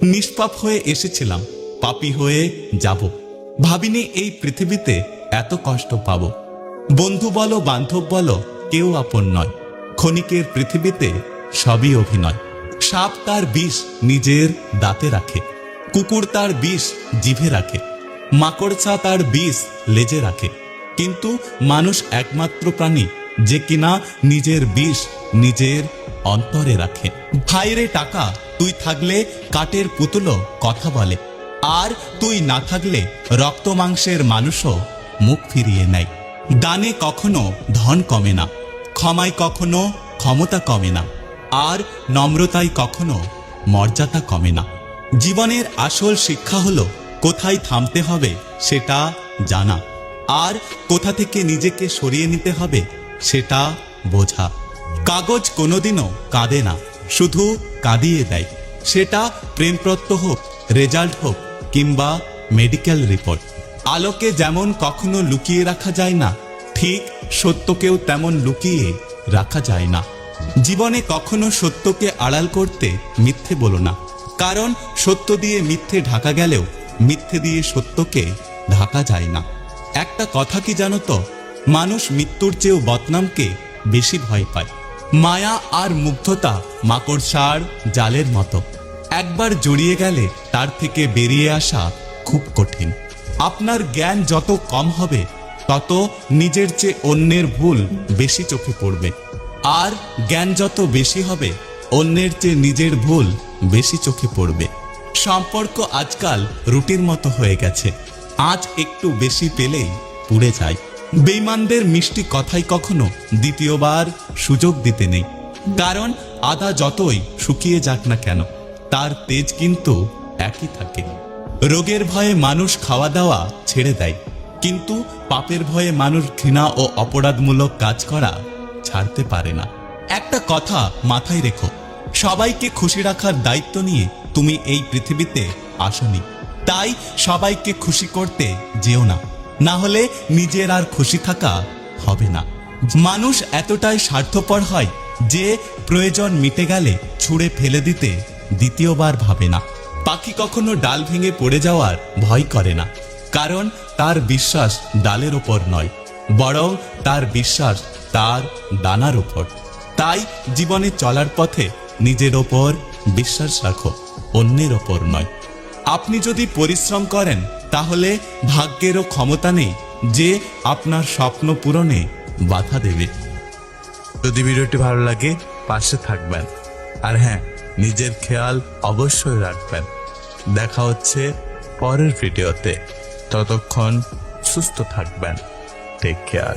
নিষ্পাপ হয়ে এসেছিলাম, পাপী হয়ে যাব। ভাবিনি এই পৃথিবীতে এত কষ্ট পাব। বন্ধু বলো বান্ধব বলো কেউ আপন নয়। ক্ষণিকের পৃথিবীতে সবই অভিনয়। সাপ তার বিষ নিজের দাঁতে রাখে, কুকুর তার বিষ জিভে রাখে, মাকড়সা তার বিষ লেজে রাখে, কিন্তু মানুষ একমাত্র প্রাণী যে কিনা নিজের বিষ নিজের অন্তরে রাখে। ভাইরে টাকা, তুই থাকলে কাঠের পুতুলও কথা বলে, আর তুই না থাকলে রক্ত মাংসের মানুষও মুখ ফিরিয়ে নেয়। দানে কখনো ধন কমে না, ক্ষমায় কখনো ক্ষমতা কমে না, আর নম্রতায় কখনো মর্যাদা কমে না। জীবনের আসল শিক্ষা হলো কোথায় থামতে হবে সেটা জানা, আর কোথা থেকে নিজেকে সরিয়ে নিতে হবে সেটা বোঝা। কাগজ কোনোদিনও কাঁদে না, শুধু কাঁদিয়ে দেয়। সেটা প্রেমপত্র হোক, রেজাল্ট হোক কিংবা মেডিকেল রিপোর্ট। আলোকে যেমন কখনো লুকিয়ে রাখা যায় না, ঠিক সত্যকেও তেমন লুকিয়ে রাখা যায় না। জীবনে কখনো সত্যকে আড়াল করতে মিথ্যে বলো না, কারণ সত্য দিয়ে মিথ্যে ঢাকা গেলেও মিথ্যে দিয়ে সত্যকে ঢাকা যায় না। একটা কথা কি জানো তো, মানুষ মৃত্যুর চেয়েও বদনামকে বেশি ভয় পায়। মায়া আর মুগ্ধতা মাকড়সার জালের মতো, একবার জড়িয়ে গেলে তার থেকে বেরিয়ে আসা খুব কঠিন। আপনার জ্ঞান যত কম হবে তত নিজের চেয়ে অন্যের ভুল বেশি চোখে পড়বে, আর জ্ঞান যত বেশি হবে অন্যের চেয়ে নিজের ভুল বেশি চোখে পড়বে। সম্পর্ক আজকাল রুটির মতো হয়ে গেছে, আজ একটু বেশি পেলেই পুড়ে যায়। বেঈমানদের মিষ্টি কথাই কখনো দ্বিতীয়বার সুযোগ দিতে নেই, কারণ আদা যতই শুকিয়ে যাক না কেন তার তেজ কিন্তু একই থাকে। রোগের ভয়ে মানুষ খাওয়া দাওয়া ছেড়ে দেয়, কিন্তু পাপের ভয়ে মানুষ ঘৃণা ও অপরাধমূলক কাজ করা ছাড়তে পারে না। একটা কথা মাথায় রেখো, সবাইকে খুশি রাখার দায়িত্ব নিয়ে তুমি এই পৃথিবীতে আসনি, তাই সবাইকে খুশি করতে যেও না, না হলে নিজের আর খুশি থাকা হবে না। মানুষ এতটাই স্বার্থপর হয় যে প্রয়োজন মিটে গেলে ছুঁড়ে ফেলে দিতে দ্বিতীয়বার ভাবে না। পাখি কখনো ডাল ভেঙে পড়ে যাওয়ার ভয় করে না, কারণ তার বিশ্বাস ডালের ওপর নয়, বরং তার বিশ্বাস তার ডানার ওপর। তাই জীবনে চলার পথে নিজের ওপর বিশ্বাস রাখো, অন্যের ওপর নয়। আপনি যদি পরিশ্রম করেন তাহলে ভাগ্যেরও ক্ষমতা নেই যে আপনার স্বপ্ন পূরণে বাধা দেবে। যদি ভিডিওটি ভালো লাগে পাশে থাকবেন, আর হ্যাঁ, নিজের খেয়াল অবশ্যই রাখবেন। দেখা হচ্ছে পরের ভিডিওতে, ততক্ষণ সুস্থ থাকবেন। Take care.